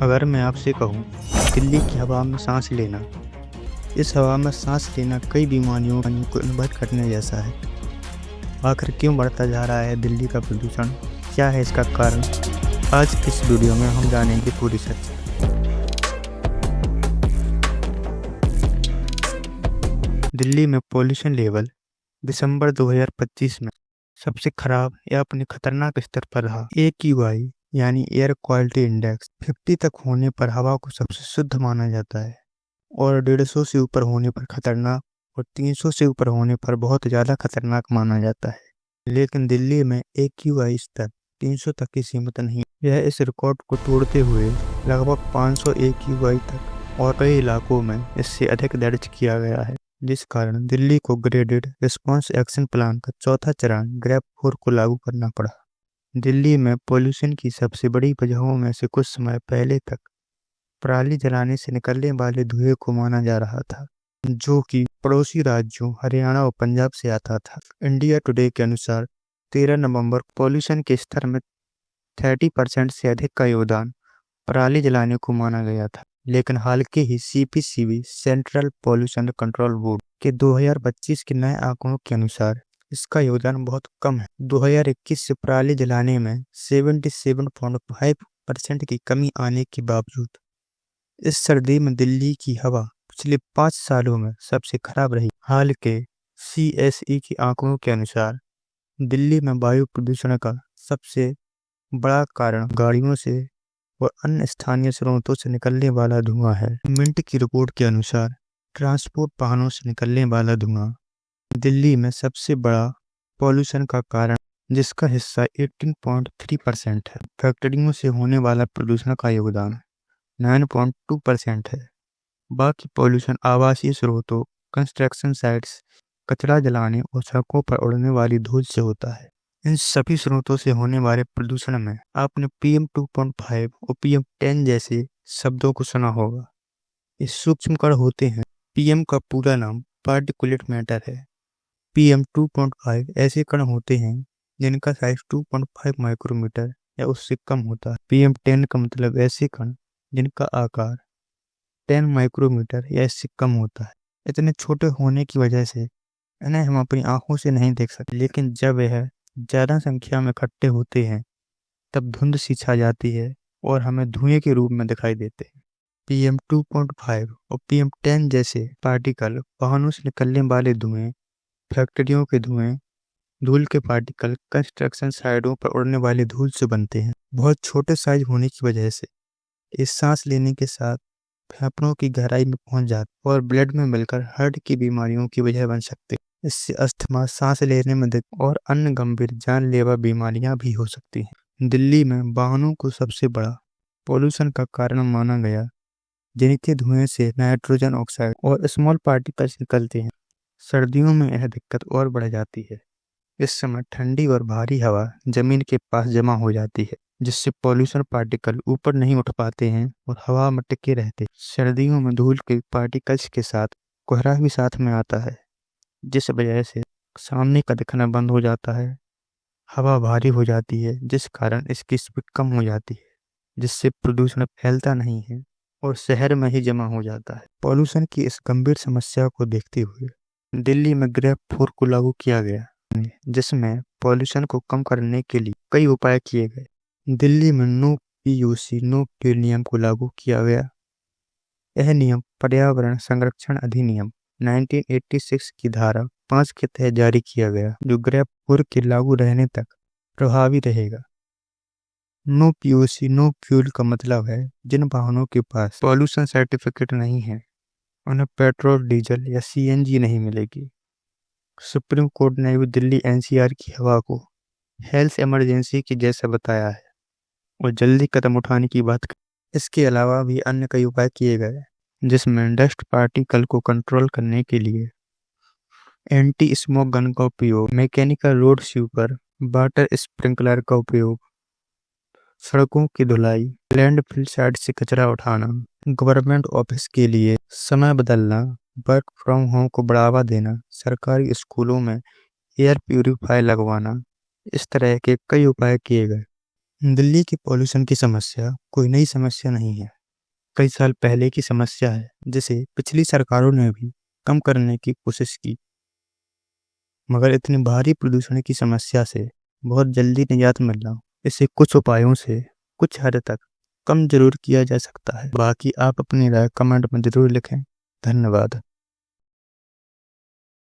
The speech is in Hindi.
अगर मैं आपसे कहूँ दिल्ली की हवा में सांस लेना, इस हवा में सांस लेना कई बीमारियों को इन्वाइट करने जैसा है। आखिर क्यों बढ़ता जा रहा है दिल्ली का प्रदूषण, क्या है इसका कारण? आज की इस वीडियो में हम जानेंगे पूरी सच। दिल्ली में पॉल्यूशन लेवल दिसंबर 2025 में सबसे खराब या अपने खतरनाक स्तर पर रहा। AQI यानी एयर क्वालिटी इंडेक्स 50 तक होने पर हवा को सबसे शुद्ध माना जाता है और 150 से ऊपर होने पर खतरनाक और 300 से ऊपर होने पर बहुत ज़्यादा खतरनाक माना जाता है। लेकिन दिल्ली में AQI स्तर 300 तक ही सीमित नहीं, यह इस रिकॉर्ड को तोड़ते हुए लगभग 500 AQI तक और कई इलाकों में इससे अधिक दर्ज किया गया है, जिस कारण दिल्ली को ग्रेडेड रिस्पांस एक्शन प्लान का चौथा चरण ग्रेप 4 को लागू करना पड़ा। दिल्ली में पॉल्यूशन की सबसे बड़ी वजहों में से कुछ समय पहले तक पराली जलाने से निकलने वाले धुएं को माना जा रहा था, जो कि पड़ोसी राज्यों हरियाणा और पंजाब से आता था। इंडिया टुडे के अनुसार 13 नवंबर पॉल्यूशन के स्तर में 30% से अधिक का योगदान पराली जलाने को माना गया था। लेकिन हाल के ही CPCB central pollution control board के 2025 के नए आंकड़ों के अनुसार इसका योगदान बहुत कम है। 2021 से पराली जलाने में 77.5% की कमी आने के बावजूद इस सर्दी में दिल्ली की हवा पिछले 5 सालों में सबसे खराब रही। हाल के CSE के आंकड़ों के अनुसार दिल्ली में वायु प्रदूषण का सबसे बड़ा कारण गाड़ियों से और अन्य स्थानीय स्रोतों से निकलने वाला धुआं है। मिंट की रिपोर्ट के अनुसार ट्रांसपोर्ट वाहनों से निकलने वाला धुआं दिल्ली में सबसे बड़ा पॉल्यूशन का कारण, जिसका हिस्सा 18.3% है। फैक्ट्रियों से होने वाला प्रदूषण का योगदान 9.2% है। बाकी पॉल्यूशन आवासीय स्रोतों, कंस्ट्रक्शन साइट्स, कचरा जलाने और सड़कों पर उड़ने वाली धूल से होता है। इन सभी स्रोतों से होने वाले प्रदूषण में आपने PM 2.5 और PM 10 जैसे शब्दों को सुना होगा। ये सूक्ष्म कण होते हैं। PM का पूरा नाम पार्टिकुलेट मैटर है। PM 2.5 ऐसे कण होते हैं जिनका साइज 2.5 माइक्रोमीटर या उससे कम होता है। PM 10 का मतलब ऐसे कण जिनका आकार 10 माइक्रोमीटर या इससे कम होता है। इतने छोटे होने की वजह से इन्हें हम अपनी आंखों से नहीं देख सकते, लेकिन जब यह ज़्यादा संख्या में इकट्ठे होते हैं तब धुंध सी छा जाती है और हमें धुएं के रूप में दिखाई देते हैं। PM 2.5 और PM 10 जैसे पार्टिकल वाहनों से निकलने वाले धुएं, फैक्ट्रियों के धुएं, धूल के पार्टिकल कंस्ट्रक्शन साइटों पर उड़ने वाली धूल से बनते हैं। बहुत छोटे साइज होने की वजह से इस सांस लेने के साथ फेफड़ों की गहराई में पहुंच जाते और ब्लड में मिलकर हार्ट की बीमारियों की वजह बन सकते। इससे अस्थमा, सांस लेने में दिक्कत और अन्य गंभीर जानलेवा बीमारियां भी हो सकती हैं। दिल्ली में वाहनों को सबसे बड़ा पॉल्यूशन का कारण माना गया, जिनके धुएं से नाइट्रोजन ऑक्साइड और स्मॉल पार्टिकल्स निकलते हैं। सर्दियों में यह दिक्कत और बढ़ जाती है। इस समय ठंडी और भारी हवा जमीन के पास जमा हो जाती है, जिससे पॉल्यूशन पार्टिकल ऊपर नहीं उठ पाते हैं और हवा में टिके रहते। सर्दियों में धूल के पार्टिकल्स के साथ कोहरा भी साथ में आता है, जिस वजह से सामने का दिखना बंद हो जाता है। हवा भारी हो जाती है, जिस कारण इसकी स्पीड कम हो जाती है, जिससे प्रदूषण फैलता नहीं है और शहर में ही जमा हो जाता है। पॉल्यूशन की इस गंभीर समस्या को देखते हुए दिल्ली में ग्रेप 4 को लागू किया गया, जिसमें पॉल्यूशन को कम करने के लिए कई उपाय किए गए। दिल्ली में नो PUC नो फ्यूल नियम को लागू किया गया। यह नियम पर्यावरण संरक्षण अधिनियम 1986 की धारा 5 के तहत जारी किया गया, जो ग्रेप 4 के लागू रहने तक प्रभावी रहेगा। नो PUC नो फ्यूल का मतलब है जिन वाहनों के पास पॉल्यूशन सर्टिफिकेट नहीं है उन्हें पेट्रोल, डीजल या CNG नहीं मिलेगी। सुप्रीम कोर्ट ने भी दिल्ली NCR की हवा को हेल्थ इमरजेंसी की जैसा बताया है और जल्दी कदम उठाने की बात की। इसके अलावा भी अन्य कई उपाय किए गए, जिसमें डस्ट पार्टिकल को कंट्रोल करने के लिए एंटी स्मोक गन का उपयोग, mechanical road sweeper, water sprinkler का उपयोग, सड़कों की धुलाई, लैंडफिल साइट से कचरा उठाना, गवर्नमेंट ऑफिस के लिए समय बदलना, वर्क फ्रॉम होम को बढ़ावा देना, सरकारी स्कूलों में एयर प्यूरिफायर लगवाना, इस तरह के कई उपाय किए गए। दिल्ली की पॉल्यूशन की समस्या कोई नई समस्या नहीं है। कई साल पहले की समस्या है, जिसे पिछली सरकारों ने भी कम करने की कोशिश की, मगर इतनी भारी प्रदूषण की समस्या से बहुत जल्दी निजात मिलना, इसे कुछ उपायों से कुछ हद तक कम जरूर किया जा सकता है। बाकी आप अपनी राय कमेंट में जरूर लिखें। धन्यवाद।